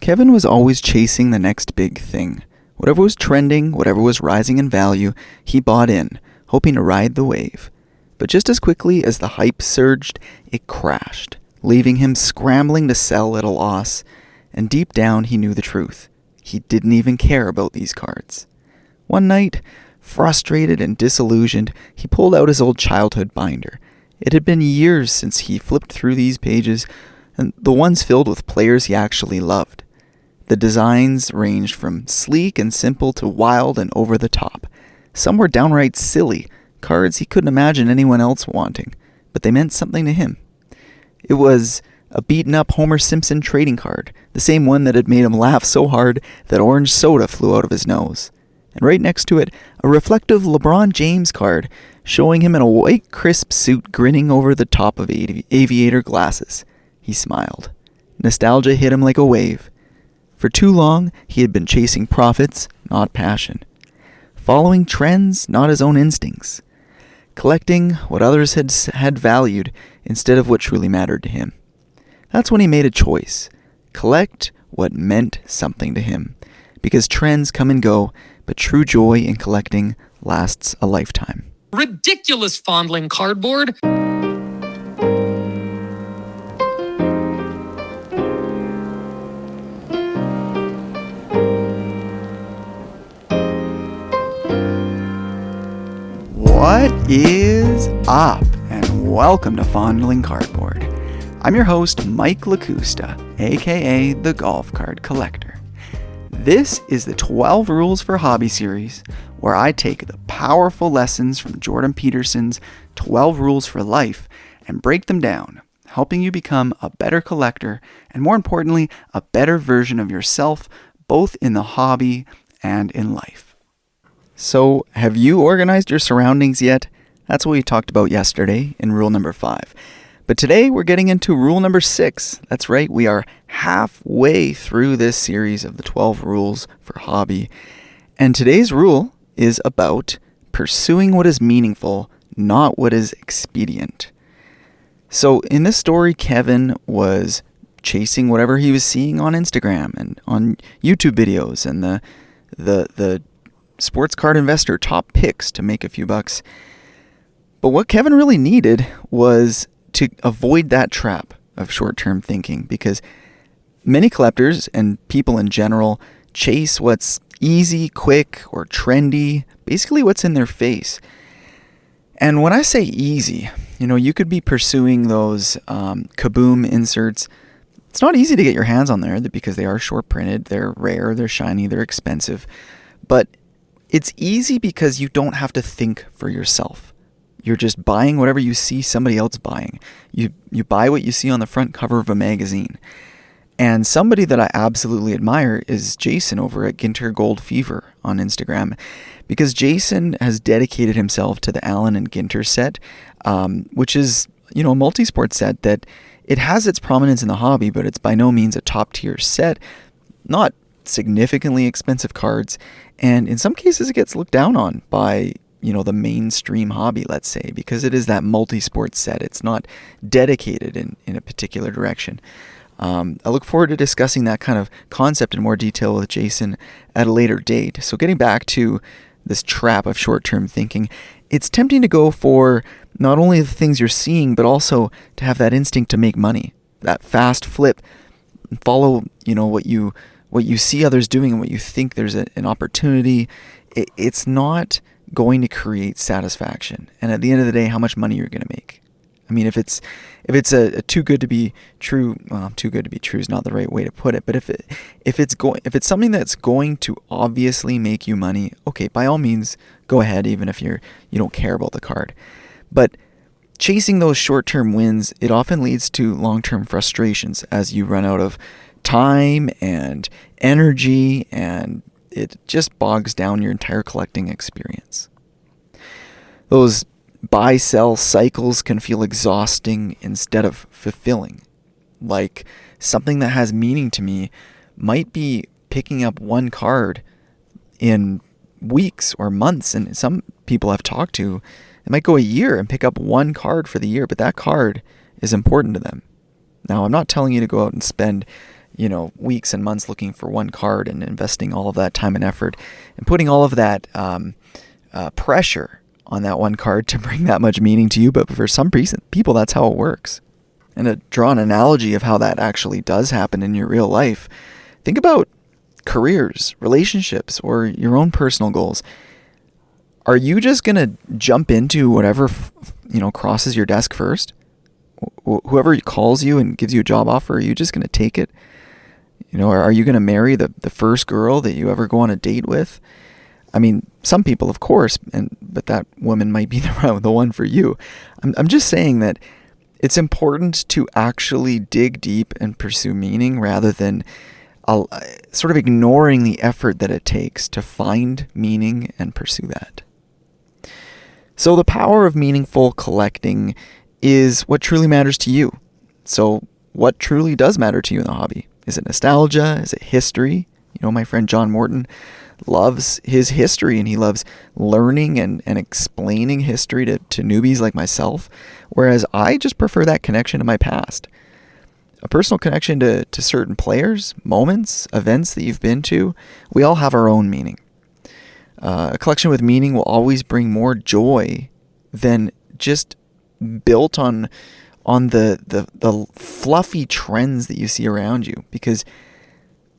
Kevin was always chasing the next big thing. Whatever was trending, whatever was rising in value, he bought in, hoping to ride the wave. But just as quickly as the hype surged, it crashed, leaving him scrambling to sell at a loss. And deep down, he knew the truth. He didn't even care about these cards. One night, frustrated and disillusioned, he pulled out his old childhood binder. It had been years since he flipped through these pages, and the ones filled with players he actually loved. The designs ranged from sleek and simple to wild and over the top. Some were downright silly, cards he couldn't imagine anyone else wanting, but they meant something to him. It was a beaten-up Homer Simpson trading card, the same one that had made him laugh so hard that orange soda flew out of his nose. And right next to it, a reflective LeBron James card, showing him in a white crisp suit grinning over the top of aviator glasses. He smiled. Nostalgia hit him like a wave. For too long, he had been chasing profits, not passion. Following trends, not his own instincts. Collecting what others had valued instead of what truly mattered to him. That's when he made a choice. Collect what meant something to him. Because trends come and go, but true joy in collecting lasts a lifetime. Ridiculous Fondling Cardboard! What is up, and welcome to Fondling Cardboard. I'm your host, Mike Lakusta, aka the Golf Card Collector. This is the 12 Rules for Hobby series, where I take the powerful lessons from Jordan Peterson's 12 Rules for Life and break them down, helping you become a better collector and, more importantly, a better version of yourself, both in the hobby and in life. So, have you organized your surroundings yet? That's what we talked about yesterday in rule number 5. But today we're getting into rule number 6. That's right, we are halfway through this series of the 12 rules for hobby. And today's rule is about pursuing what is meaningful, not what is expedient. So in this story, Kevin was chasing whatever he was seeing on Instagram and on YouTube videos and the sports card investor top picks to make a few bucks. But what Kevin really needed was to avoid that trap of short-term thinking, because many collectors and people in general chase what's easy, quick, or trendy, basically what's in their face. And when I say easy, you could be pursuing those kaboom inserts. It's not easy to get your hands on there because they are short printed, they're rare, they're shiny, they're expensive. But it's easy because you don't have to think for yourself. You're just buying whatever you see somebody else buying. You buy what you see on the front cover of a magazine. And somebody that I absolutely admire is Jason over at Ginter Gold Fever on Instagram, because Jason has dedicated himself to the Allen and Ginter set, which is, a multi-sport set that it has its prominence in the hobby, but it's by no means a top-tier set. Not significantly expensive cards, and in some cases it gets looked down on by the mainstream hobby, let's say, because it is that multi-sport set. It's not dedicated in a particular direction. I look forward to discussing that kind of concept in more detail with Jason at a later date. So getting back to this trap of short-term thinking, it's tempting to go for not only the things you're seeing, but also to have that instinct to make money, that fast flip, follow what you see others doing and what you think there's an opportunity. It's not going to create satisfaction. And at the end of the day, how much money you're going to make. I mean, if it's a too good to be true, well, too good to be true is not the right way to put it. But if it's something that's going to obviously make you money, okay, by all means, go ahead, even if you don't care about the card. But chasing those short-term wins, it often leads to long-term frustrations as you run out of time and energy, and it just bogs down your entire collecting experience. Those buy-sell cycles can feel exhausting instead of fulfilling. Like, something that has meaning to me might be picking up one card in weeks or months, and some people I've talked to, they might go a year and pick up one card for the year, but that card is important to them. Now, I'm not telling you to go out and spend weeks and months looking for one card and investing all of that time and effort and putting all of that pressure on that one card to bring that much meaning to you. But for some people, that's how it works. And to draw an analogy of how that actually does happen in your real life, think about careers, relationships, or your own personal goals. Are you just going to jump into whatever, crosses your desk first? Whoever calls you and gives you a job offer, are you just going to take it? Are you going to marry the first girl that you ever go on a date with? I mean, some people, of course, but that woman might be the one for you. I'm just saying that it's important to actually dig deep and pursue meaning rather than sort of ignoring the effort that it takes to find meaning and pursue that. So the power of meaningful collecting is what truly matters to you. So what truly does matter to you in the hobby? Is it nostalgia? Is it history? My friend John Morton loves his history, and he loves learning and explaining history to newbies like myself, whereas I just prefer that connection to my past. A personal connection to certain players, moments, events that you've been to. We all have our own meaning. A collection with meaning will always bring more joy than just built on the fluffy trends that you see around you. Because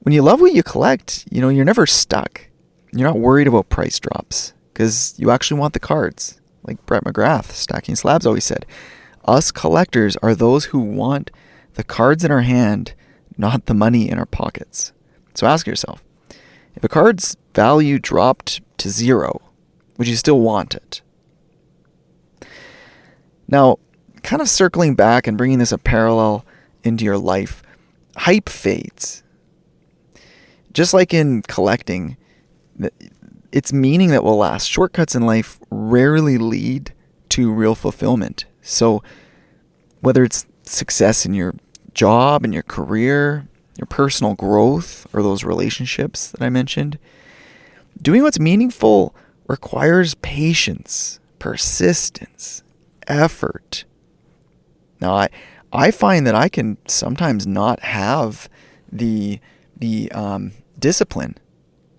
when you love what you collect, you're never stuck. You're not worried about price drops because you actually want the cards. Like Brett McGrath, Stacking Slabs, always said, us collectors are those who want the cards in our hand, not the money in our pockets. So ask yourself, if a card's value dropped to 0, would you still want it? Now, kind of circling back and bringing this a parallel into your life, hype fades. Just like in collecting, it's meaning that will last. Shortcuts in life rarely lead to real fulfillment. So whether it's success in your job, in your career, your personal growth, or those relationships that I mentioned, doing what's meaningful requires patience, persistence, effort. Now, I find that I can sometimes not have the discipline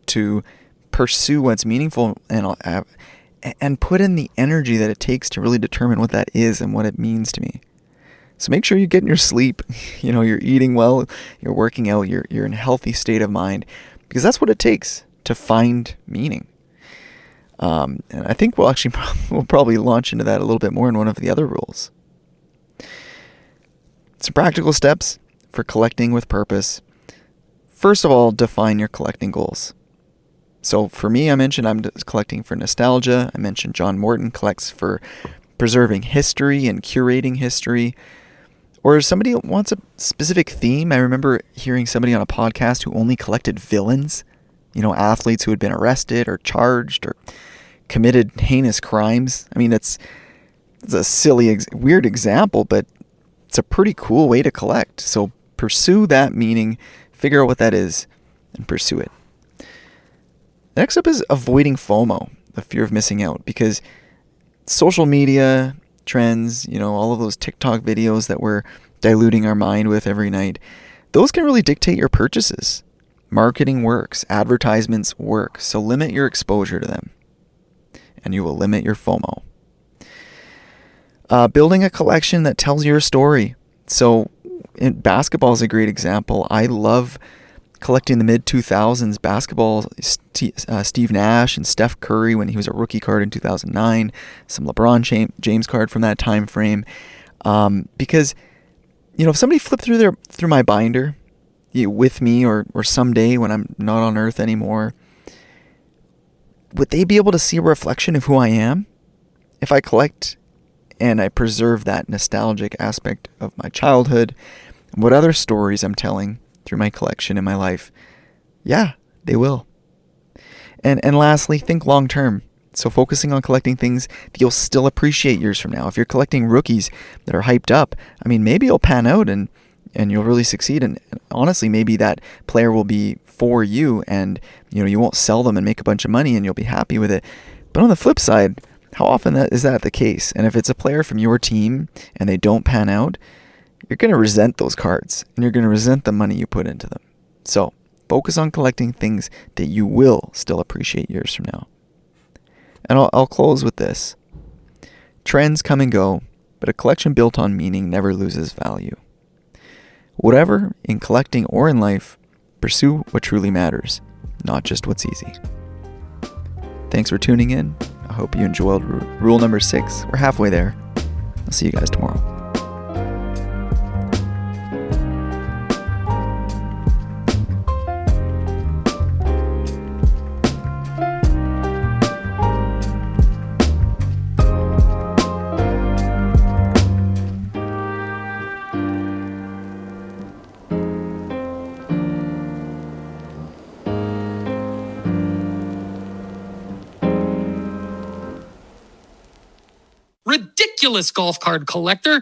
to pursue what's meaningful and put in the energy that it takes to really determine what that is and what it means to me. So make sure you get in your sleep, you're eating well, you're working out, you're in a healthy state of mind, because that's what it takes to find meaning. And I think we'll probably launch into that a little bit more in one of the other rules. Some practical steps for collecting with purpose. First of all, define your collecting goals. So for me, I mentioned I'm collecting for nostalgia. I mentioned John Morton collects for preserving history and curating history. Or if somebody wants a specific theme, I remember hearing somebody on a podcast who only collected villains, athletes who had been arrested or charged or committed heinous crimes. I mean, it's a silly, weird example, but it's a pretty cool way to collect. So pursue that meaning, figure out what that is, and pursue it. Next up is avoiding FOMO, the fear of missing out, because social media trends, all of those TikTok videos that we're diluting our mind with every night, those can really dictate your purchases. Marketing works, advertisements work, so limit your exposure to them, and you will limit your FOMO. Building a collection that tells your story. So basketball is a great example. I love collecting the mid-2000s basketball, Steve Nash and Steph Curry when he was a rookie card in 2009, some LeBron James card from that time frame. Because, if somebody flipped through my binder with me or someday when I'm not on Earth anymore, would they be able to see a reflection of who I am? If I collect and I preserve that nostalgic aspect of my childhood, and what other stories I'm telling through my collection in my life, yeah, they will. And lastly, think long term. So focusing on collecting things that you'll still appreciate years from now. If you're collecting rookies that are hyped up, maybe it'll pan out and you'll really succeed. And honestly, maybe that player will be for you and you won't sell them and make a bunch of money and you'll be happy with it. But on the flip side, how often is that the case? And if it's a player from your team and they don't pan out, you're going to resent those cards, and you're going to resent the money you put into them. So focus on collecting things that you will still appreciate years from now. And I'll close with this. Trends come and go, but a collection built on meaning never loses value. Whatever, in collecting or in life, pursue what truly matters, not just what's easy. Thanks for tuning in. I hope you enjoyed rule number 6. We're halfway there. I'll see you guys tomorrow. Ridiculous golf card collector.